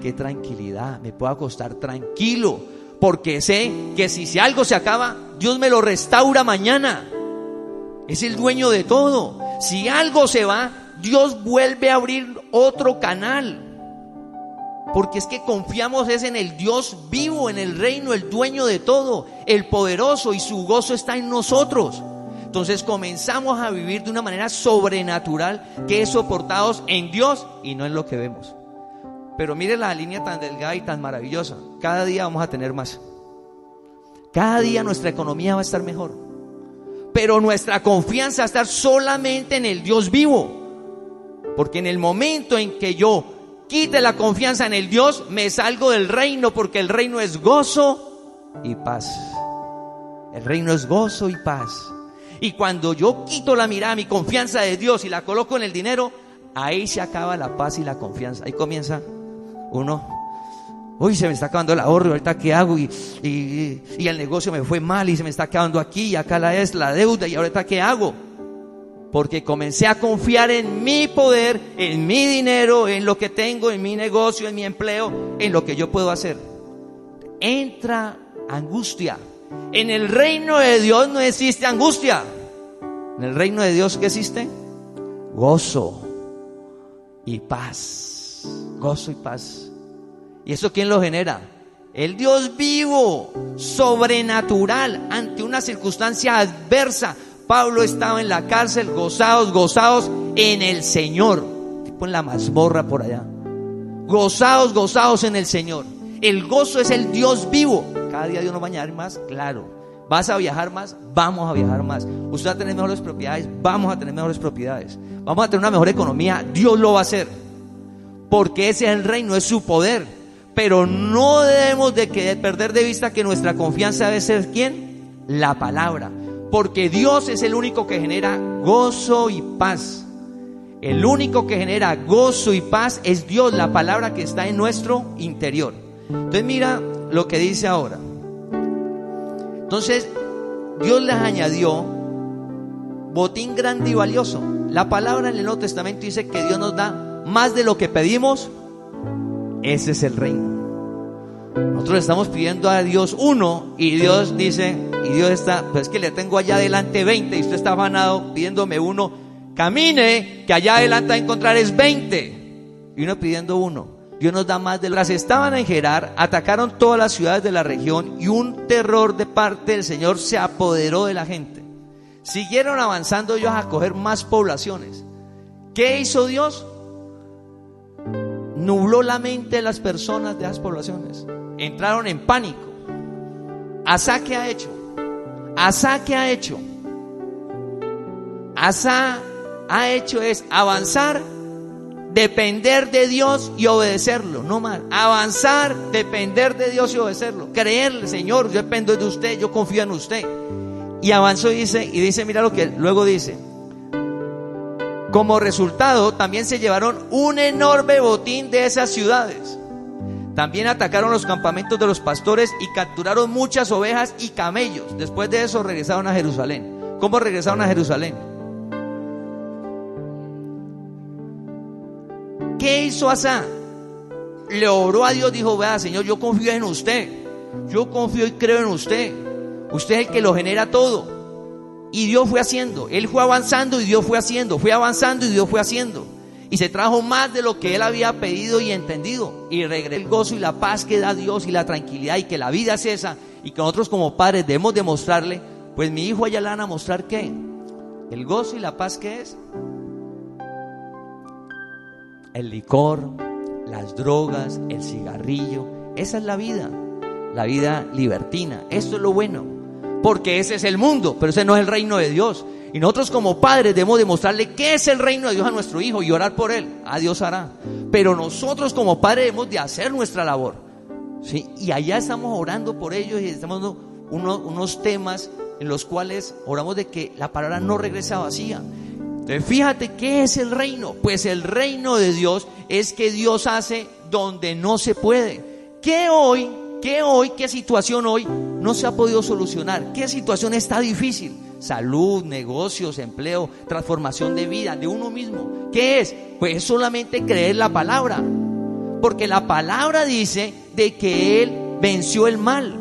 Qué tranquilidad, me puedo acostar tranquilo, porque sé que si algo se acaba, Dios me lo restaura mañana. Es el dueño de todo. Si algo se va, Dios vuelve a abrir otro canal, porque es que confiamos es en el Dios vivo, en el reino, el dueño de todo, el poderoso, y su gozo está en nosotros. Entonces comenzamos a vivir de una manera sobrenatural, que es soportados en Dios y no en lo que vemos. Pero mire la línea tan delgada y tan maravillosa. Cada día vamos a tener más. Cada día nuestra economía va a estar mejor. Pero nuestra confianza va a estar solamente en el Dios vivo. Porque en el momento en que yo quite la confianza en el Dios, me salgo del reino, porque el reino es gozo y paz. El reino es gozo y paz. Y cuando yo quito la mirada, mi confianza de Dios, y la coloco en el dinero, ahí se acaba la paz y la confianza. Ahí comienza uno, uy, se me está acabando el ahorro, ahorita qué hago, y el negocio me fue mal y se me está acabando aquí, y acá es la deuda, y ahorita qué hago, porque comencé a confiar en mi poder, en mi dinero, en lo que tengo, en mi negocio, en mi empleo, en lo que yo puedo hacer. Entra angustia. En el reino de Dios no existe angustia. En el reino de Dios, ¿qué existe? Gozo y paz. Gozo y paz. ¿Y eso quién lo genera? El Dios vivo, sobrenatural, ante una circunstancia adversa. Pablo estaba en la cárcel, gozados en el Señor. Tipo en la mazmorra por allá. Gozados en el Señor. El gozo es el Dios vivo. Cada día Dios nos va a añadir más, claro. ¿Vas a viajar más? Vamos a viajar más. ¿Usted va a tener mejores propiedades? Vamos a tener mejores propiedades. ¿Vamos a tener una mejor economía? Dios lo va a hacer, porque ese es el reino, es su poder. Pero no debemos de perder de vista que nuestra confianza debe ser ¿quién? La palabra, porque Dios es el único que genera gozo y paz. El único que genera gozo y paz es Dios, la palabra que está en nuestro interior. Entonces mira lo que dice ahora. Entonces Dios les añadió botín grande y valioso. La palabra en el Nuevo Testamento dice que Dios nos da más de lo que pedimos. Ese es el reino. Nosotros estamos pidiendo a Dios uno, y Dios dice, y Dios está, pues es que le tengo allá adelante 20 y usted está afanado pidiéndome uno. Camine, que allá adelante a encontrar es 20, y uno pidiendo uno. Dios nos da más de lo que estaban en Gerar, atacaron todas las ciudades de la región y un terror de parte del Señor se apoderó de la gente. Siguieron avanzando ellos a coger más poblaciones. ¿Qué hizo Dios? Nubló la mente de las personas de esas poblaciones. Entraron en pánico. Asa, ¿qué ha hecho? Asa, ¿qué ha hecho? Asa ha hecho es avanzar, depender de Dios y obedecerlo, no más. Avanzar, depender de Dios y obedecerlo. Creerle, Señor, yo dependo de usted, yo confío en usted. Y avanzó y dice, mira lo que luego dice. Como resultado, también se llevaron un enorme botín de esas ciudades. También atacaron los campamentos de los pastores y capturaron muchas ovejas y camellos. Después de eso regresaron a Jerusalén. ¿Cómo regresaron a Jerusalén? ¿Qué hizo Asa? Le oró a Dios, dijo, vea, Señor, yo confío en usted. Yo confío y creo en usted. Usted es el que lo genera todo. Y Dios fue haciendo. Él fue avanzando y Dios fue haciendo. Fue avanzando y Dios fue haciendo. Y se trajo más de lo que él había pedido y entendido. Y regresó el gozo y la paz que da Dios y la tranquilidad. Y que la vida es esa. Y que nosotros como padres debemos demostrarle. Pues mi hijo allá le van a mostrar ¿qué? El gozo y la paz que es. El licor, las drogas, el cigarrillo. Esa es la vida libertina. Esto es lo bueno, porque ese es el mundo, pero ese no es el reino de Dios. Y nosotros como padres debemos demostrarle qué es el reino de Dios a nuestro hijo y orar por él. A Dios hará. Pero nosotros como padres debemos de hacer nuestra labor, ¿sí? Y allá estamos orando por ellos y estamos dando unos temas en los cuales oramos de que la palabra no regresa vacía. Entonces fíjate, ¿qué es el reino? Pues el reino de Dios es que Dios hace donde no se puede. ¿Qué situación hoy no se ha podido solucionar? ¿Qué situación está difícil? Salud, negocios, empleo, transformación de vida, de uno mismo. ¿Qué es? Pues es solamente creer la palabra. Porque la palabra dice de que Él venció el mal.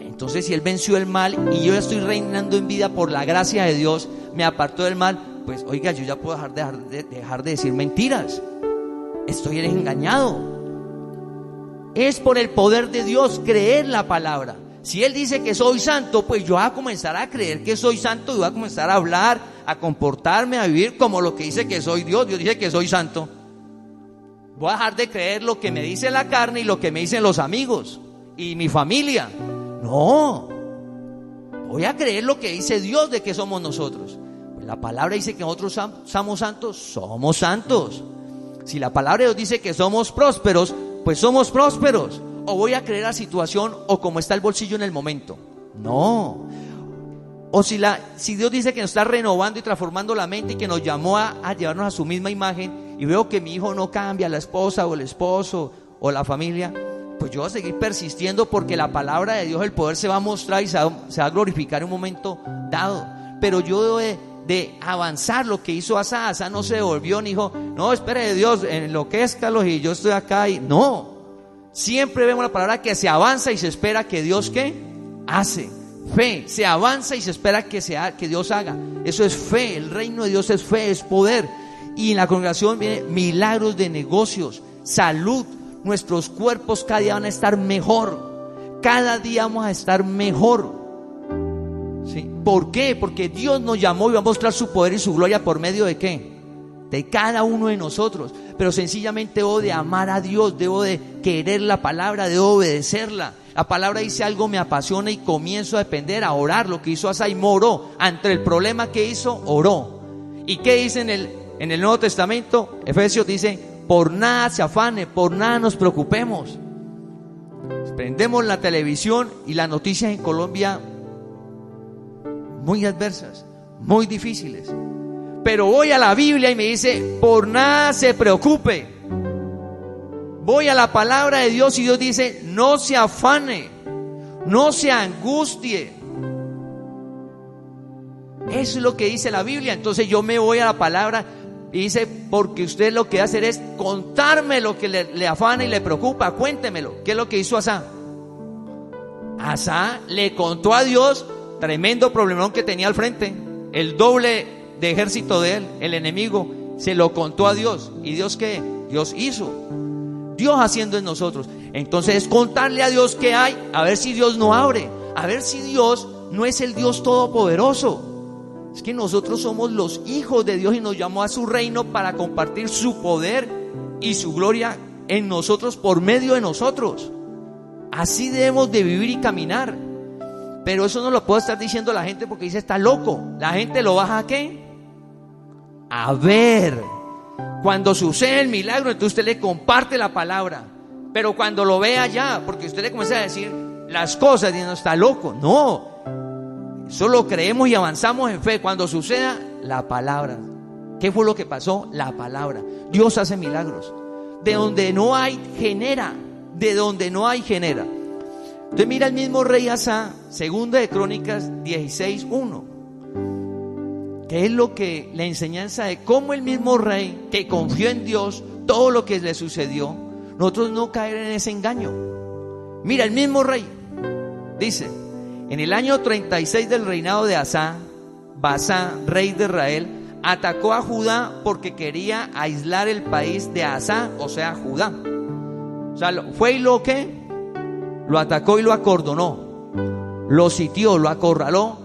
Entonces si Él venció el mal y yo ya estoy reinando en vida por la gracia de Dios, me apartó del mal, pues oiga, yo ya puedo dejar de decir mentiras. Estoy engañado. Es por el poder de Dios creer la palabra. Si Él dice que soy santo, pues yo voy a comenzar a creer que soy santo y voy a comenzar a hablar, a comportarme, a vivir como lo que dice que soy Dios. Dios dice que soy santo. Voy a dejar de creer lo que me dice la carne y lo que me dicen los amigos y mi familia. No, voy a creer lo que dice Dios de que somos nosotros. Pues la palabra dice que nosotros somos santos, somos santos. Si la palabra de Dios dice que somos prósperos, pues somos prósperos. O voy a creer la situación o como está el bolsillo en el momento. No. O si Dios dice que nos está renovando y transformando la mente y que nos llamó a llevarnos a su misma imagen, y veo que mi hijo no cambia, la esposa o el esposo o la familia, pues yo voy a seguir persistiendo, porque la palabra de Dios, el poder se va a mostrar y se va a glorificar en un momento dado. Pero yo debo de avanzar. Lo que hizo Asa no se devolvió ni dijo, no, espere Dios, enloquézcalos y yo estoy acá. Y no, siempre vemos la palabra que se avanza y se espera que Dios ¿qué? Hace. Fe, se avanza y se espera que Dios haga. Eso es fe. El reino de Dios es fe, es poder. Y en la congregación vienen milagros de negocios, salud. Nuestros cuerpos cada día van a estar mejor. Cada día vamos a estar mejor. ¿Sí? ¿Por qué? Porque Dios nos llamó y va a mostrar su poder y su gloria por medio de ¿qué? De cada uno de nosotros. Pero sencillamente debo de amar a Dios, debo de querer la palabra, debo obedecerla. La palabra dice algo, me apasiona y comienzo a depender, a orar. Lo que hizo Asa, oró. Ante el problema que hizo, oró. ¿Y qué dice en el Nuevo Testamento? Efesios dice, por nada se afane, por nada nos preocupemos. Prendemos la televisión y las noticias en Colombia muy adversas, muy difíciles. Pero voy a la Biblia y me dice, por nada se preocupe. Voy a la palabra de Dios y Dios dice, no se afane, no se angustie. Eso es lo que dice la Biblia. Entonces yo me voy a la palabra y dice, porque usted lo que va a hacer es contarme lo que le afana y le preocupa. Cuéntemelo. ¿Qué es lo que hizo Asa? Asa le contó a Dios tremendo problemón que tenía al frente, el doble de ejército de él, el enemigo. Se lo contó a Dios. ¿Y Dios qué? Dios hizo. Dios haciendo en nosotros. Entonces es contarle a Dios qué hay, a ver si Dios no abre, a ver si Dios no es el Dios todopoderoso. Es que nosotros somos los hijos de Dios y nos llamó a su reino para compartir su poder y su gloria en nosotros por medio de nosotros. Así debemos de vivir y caminar. Pero eso no lo puedo estar diciendo a la gente porque dice está loco. La gente lo baja ¿a qué? A ver. Cuando sucede el milagro, entonces usted le comparte la palabra. Pero cuando lo ve allá, porque usted le comienza a decir las cosas y no está loco. No, solo creemos y avanzamos en fe. Cuando suceda la palabra. ¿Qué fue lo que pasó? La palabra. Dios hace milagros. De donde no hay, genera. De donde no hay, genera. Entonces mira el mismo rey Asa, segunda de Crónicas 16:1, que es lo que la enseñanza de cómo el mismo rey que confió en Dios, todo lo que le sucedió, nosotros no caer en ese engaño. Mira el mismo rey, dice, en el año 36 del reinado de Asa, Baasá, rey de Israel, atacó a Judá porque quería aislar el país de Asa, o sea Judá. O sea, fue y lo que lo atacó y lo acordonó, lo sitió, lo acorraló.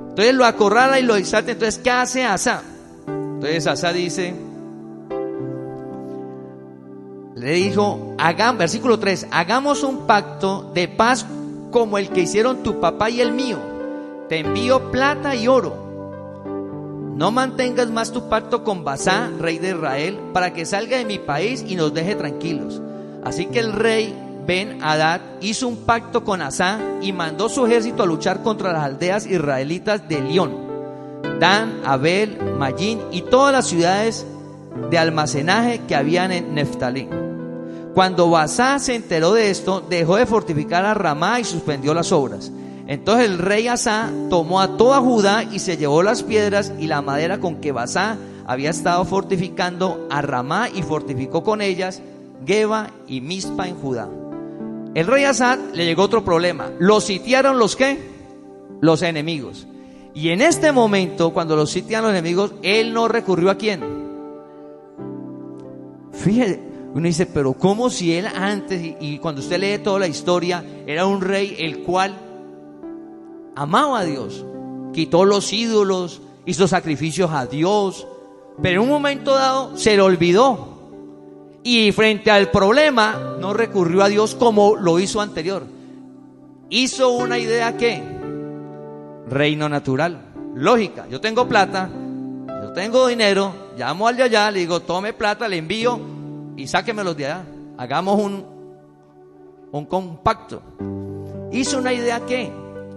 Entonces lo acorrala y lo exalta. Entonces, ¿qué hace Asa? Entonces Asa dice, le dijo, versículo 3, hagamos un pacto de paz como el que hicieron tu papá y el mío. Te envío plata y oro. No mantengas más tu pacto con Baasá, rey de Israel, para que salga de mi país y nos deje tranquilos. Así que el rey Ben-Hadad hizo un pacto con Asa y mandó su ejército a luchar contra las aldeas israelitas de Elión, Dan, Abel, Mayín y todas las ciudades de almacenaje que habían en Neftalí. Cuando Baasá se enteró de esto, dejó de fortificar a Ramá y suspendió las obras. Entonces el rey Asa tomó a toda Judá y se llevó las piedras y la madera con que Baasá había estado fortificando a Ramá y fortificó con ellas Geba y Mizpa en Judá. El rey Asa le llegó otro problema. Lo sitiaron los ¿qué? Los enemigos. Y en este momento, cuando lo sitian los enemigos, él no recurrió ¿a quién? Fíjate, uno dice, pero ¿cómo si él antes, y cuando usted lee toda la historia, era un rey el cual amaba a Dios, quitó los ídolos, hizo sacrificios a Dios, pero en un momento dado se le olvidó? Y frente al problema no recurrió a Dios como lo hizo anterior. Hizo una idea que reino natural, lógica. Yo tengo plata, yo tengo dinero, llamo al de allá, le digo tome plata, le envío y sáquemelos de allá. Hagamos un compacto. Hizo una idea que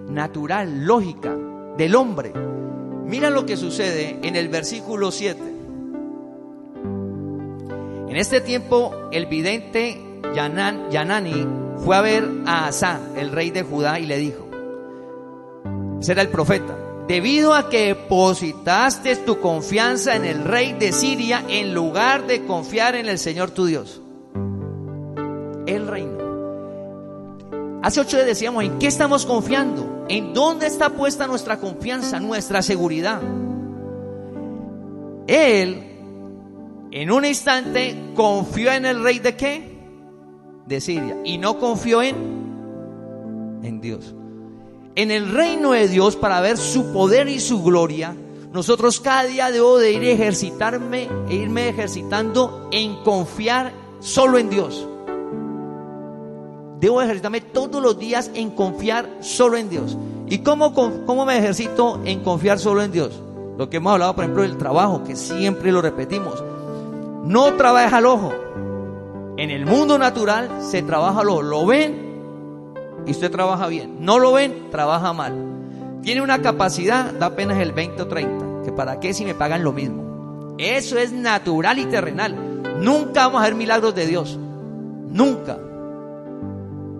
natural, lógica del hombre. Mira lo que sucede en el versículo 7. En este tiempo el vidente Yanani fue a ver a Asa, el rey de Judá, y le dijo, ese era el profeta, debido a que depositaste tu confianza en el rey de Siria en lugar de confiar en el Señor tu Dios. El reino. Hace 8 días decíamos, ¿en qué estamos confiando? ¿En dónde está puesta nuestra confianza, nuestra seguridad? Él en un instante confió en el rey de ¿qué? De Siria. Y no confió en Dios. En el reino de Dios, para ver su poder y su gloria, nosotros cada día debo de ir a irme ejercitando en confiar solo en Dios. Debo ejercitarme todos los días en confiar solo en Dios. ¿Y cómo me ejercito en confiar solo en Dios? Lo que hemos hablado, por ejemplo, del trabajo, que siempre lo repetimos. No trabaja al ojo. En el mundo natural se trabaja al ojo. Lo ven y usted trabaja bien. No lo ven, trabaja mal. Tiene una capacidad, da apenas el 20 o 30. Que para qué si me pagan lo mismo. Eso es natural y terrenal. Nunca vamos a ver milagros de Dios. Nunca.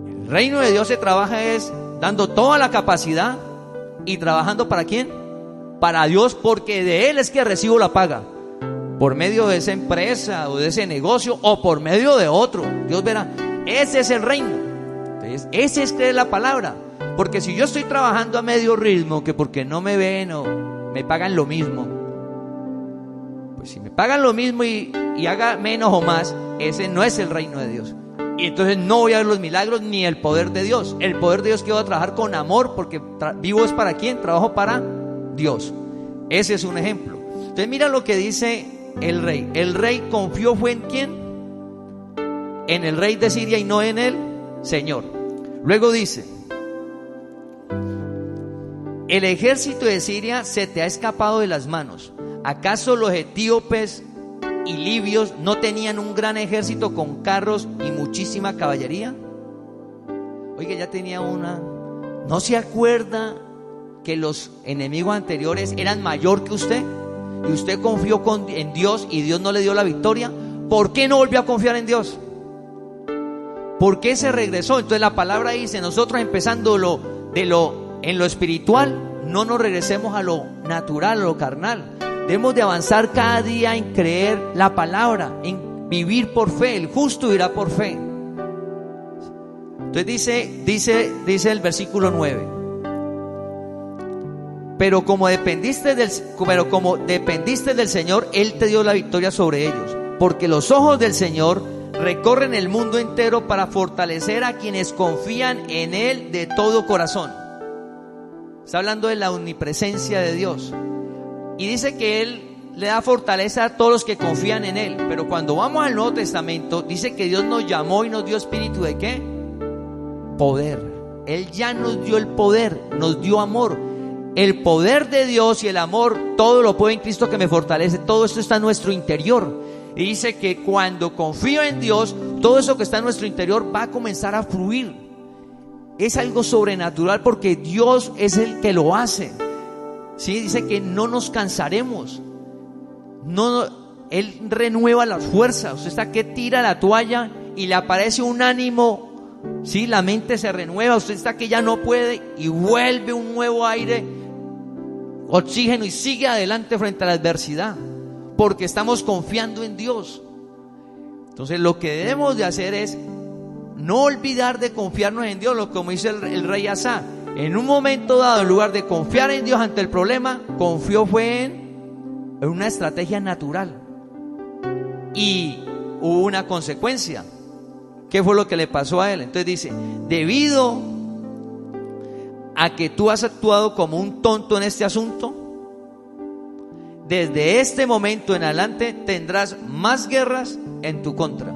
El reino de Dios se trabaja es dando toda la capacidad y trabajando ¿para quién? Para Dios, porque de Él es que recibo la paga. Por medio de esa empresa o de ese negocio o por medio de otro. Dios verá. Ese es el reino. Entonces, ese es creer la palabra. Porque si yo estoy trabajando a medio ritmo, que porque no me ven o me pagan lo mismo, pues si me pagan lo mismo y y haga menos o más, ese no es el reino de Dios. Y entonces no voy a ver los milagros ni el poder de Dios. El poder de Dios que voy a trabajar con amor, porque vivo es para ¿quién? Trabajo para Dios. Ese es un ejemplo. Entonces mira lo que dice el rey. El rey confió fue en ¿quién? En el rey de Siria y no en el Señor. Luego dice: el ejército de Siria se te ha escapado de las manos. ¿Acaso los etíopes y libios no tenían un gran ejército con carros y muchísima caballería? Oiga, ya tenía una. ¿No se acuerda que los enemigos anteriores eran mayor que usted? Y usted confió en Dios y Dios no le dio la victoria. ¿Por qué no volvió a confiar en Dios? ¿Por qué se regresó? Entonces la palabra dice: nosotros empezando en lo espiritual, no nos regresemos a lo natural, a lo carnal. Debemos de avanzar cada día en creer la palabra, en vivir por fe. El justo vivirá por fe. Entonces dice el versículo 9: pero como dependiste del Señor, Él te dio la victoria sobre ellos. Porque los ojos del Señor recorren el mundo entero para fortalecer a quienes confían en Él de todo corazón. Está hablando de la omnipresencia de Dios. Y dice que Él le da fortaleza a todos los que confían en Él. Pero cuando vamos al Nuevo Testamento, dice que Dios nos llamó y nos dio espíritu ¿de qué? Poder. Él ya nos dio el poder, nos dio amor. El poder de Dios y el amor, todo lo puedo en Cristo que me fortalece. Todo esto está en nuestro interior. Y dice que cuando confío en Dios, todo eso que está en nuestro interior va a comenzar a fluir. Es algo sobrenatural porque Dios es el que lo hace. Sí, dice que no nos cansaremos. Él renueva las fuerzas. Usted está que tira la toalla y le aparece un ánimo. Sí, la mente se renueva. Usted está que ya no puede y vuelve un nuevo aire, oxígeno, y sigue adelante frente a la adversidad, porque estamos confiando en Dios. Entonces lo que debemos de hacer es no olvidar de confiarnos en Dios, lo como dice el rey Asa. En un momento dado, en lugar de confiar en Dios ante el problema, confió fue en una estrategia natural. Y hubo una consecuencia. ¿Qué fue lo que le pasó a él? Entonces dice: debido a que tú has actuado como un tonto en este asunto, desde este momento en adelante tendrás más guerras en tu contra.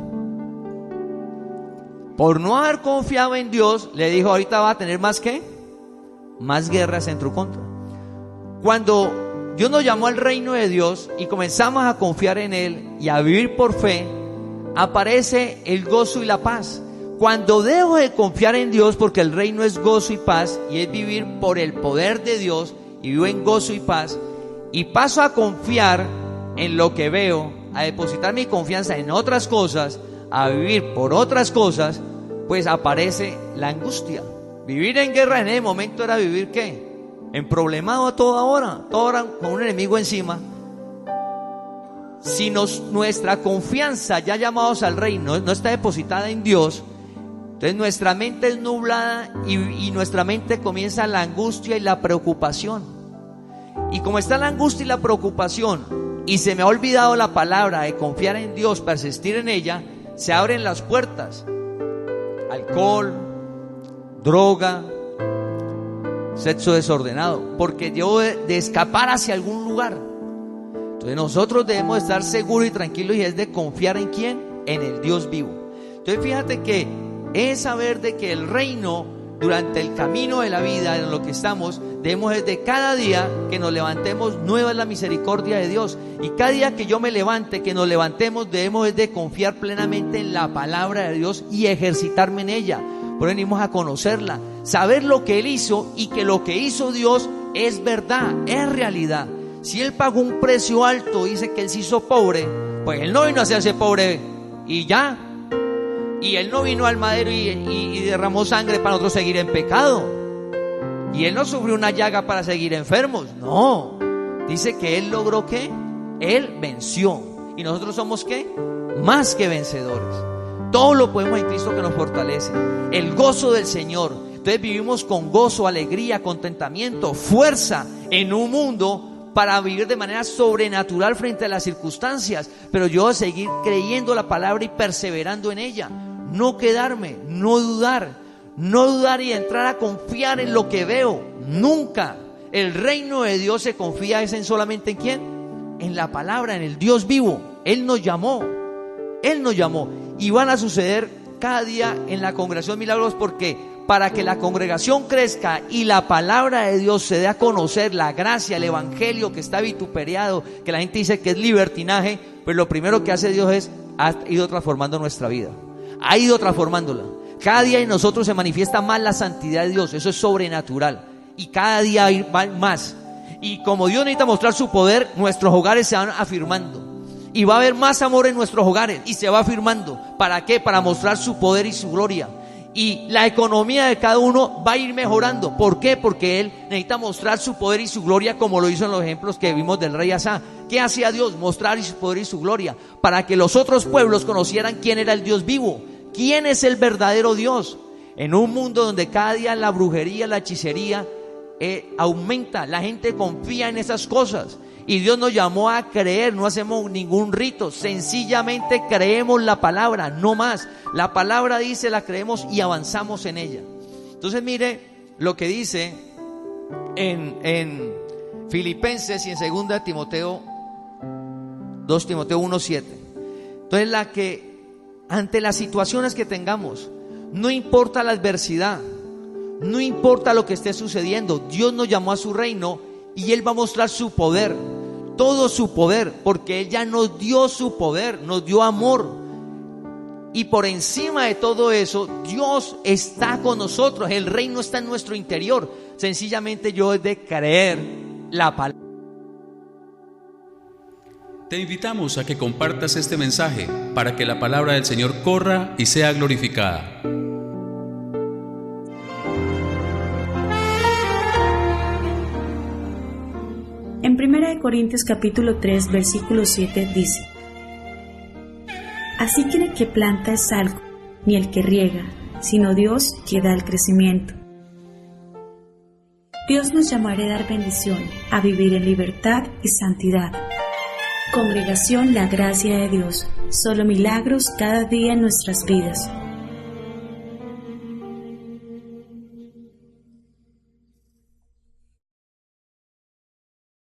Por no haber confiado en Dios, le dijo: ahorita va a tener más ¿qué? Más guerras en tu contra. Cuando Dios nos llamó al reino de Dios y comenzamos a confiar en Él y a vivir por fe, aparece el gozo y la paz. Cuando dejo de confiar en Dios, porque el reino es gozo y paz, y es vivir por el poder de Dios, y vivo en gozo y paz, y paso a confiar en lo que veo, a depositar mi confianza en otras cosas, a vivir por otras cosas, pues aparece la angustia. Vivir en guerra en ese momento era vivir ¿qué? En problemado a toda hora con un enemigo encima. Si nuestra confianza, ya llamados al reino, no está depositada en Dios, entonces nuestra mente es nublada y nuestra mente comienza la angustia y la preocupación. Y como está la angustia y la preocupación, y se me ha olvidado la palabra de confiar en Dios, persistir en ella, se abren las puertas: alcohol, droga, sexo desordenado, porque debo de escapar hacia algún lugar. Entonces nosotros debemos estar seguros y tranquilos, y es de confiar ¿en quién? En el Dios vivo. Entonces fíjate que es saber de que el reino, durante el camino de la vida en lo que estamos, debemos desde cada día que nos levantemos, nueva es la misericordia de Dios. Y cada día que yo me levante, que nos levantemos, debemos de confiar plenamente en la palabra de Dios y ejercitarme en ella. Por eso venimos a conocerla, saber lo que Él hizo, y que lo que hizo Dios es verdad, es realidad. Si Él pagó un precio alto, dice que Él se hizo pobre, pues Él no vino a hacerse pobre y ya. Y Él no vino al madero y derramó sangre para nosotros seguir en pecado. Y Él no sufrió una llaga para seguir enfermos. No, dice que Él logró ¿qué? Él venció. Y nosotros somos ¿qué? Más que vencedores. Todo lo podemos en Cristo que nos fortalece. El gozo del Señor. Entonces vivimos con gozo, alegría, contentamiento, fuerza en un mundo para vivir de manera sobrenatural frente a las circunstancias, pero yo voy a seguir creyendo la palabra y perseverando en ella, no quedarme, no dudar y entrar a confiar en lo que veo. Nunca. El reino de Dios se confía en solamente en quién, en la palabra, en el Dios vivo. Él nos llamó y van a suceder cada día en la congregación milagros, porque para que la congregación crezca y la palabra de Dios se dé a conocer, la gracia, el evangelio que está vituperiado, que la gente dice que es libertinaje, pues lo primero que hace Dios ha ido transformando nuestra vida, ha ido transformándola. Cada día en nosotros se manifiesta más la santidad de Dios, eso es sobrenatural, y cada día hay más. Y como Dios necesita mostrar su poder, nuestros hogares se van afirmando. Y va a haber más amor en nuestros hogares y se va afirmando. ¿Para qué? Para mostrar su poder y su gloria. Y la economía de cada uno va a ir mejorando. ¿Por qué? Porque Él necesita mostrar su poder y su gloria, como lo hizo en los ejemplos que vimos del rey Asa. ¿Qué hacía Dios? Mostrar su poder y su gloria, para que los otros pueblos conocieran quién era el Dios vivo, quién es el verdadero Dios. En un mundo donde cada día la brujería, la hechicería aumenta, la gente confía en esas cosas. Y Dios nos llamó a creer, no hacemos ningún rito, sencillamente creemos la palabra, no más. La palabra dice, la creemos y avanzamos en ella. Entonces mire lo que dice en Filipenses y en 2 Timoteo 1:7. Entonces ante las situaciones que tengamos, no importa la adversidad, no importa lo que esté sucediendo, Dios nos llamó a su reino y Él va a mostrar su poder, todo su poder, porque Él ya nos dio su poder, nos dio amor. Y por encima de todo eso, Dios está con nosotros, el reino está en nuestro interior. Sencillamente yo he de creer la palabra. Te invitamos a que compartas este mensaje para que la palabra del Señor corra y sea glorificada. En 1 Corintios capítulo 3 versículo 7 dice: Así que el que planta es algo, ni el que riega, sino Dios que da el crecimiento. Dios nos llamó a heredar bendición, a vivir en libertad y santidad. Congregación La Gracia de Dios, solo milagros cada día en nuestras vidas.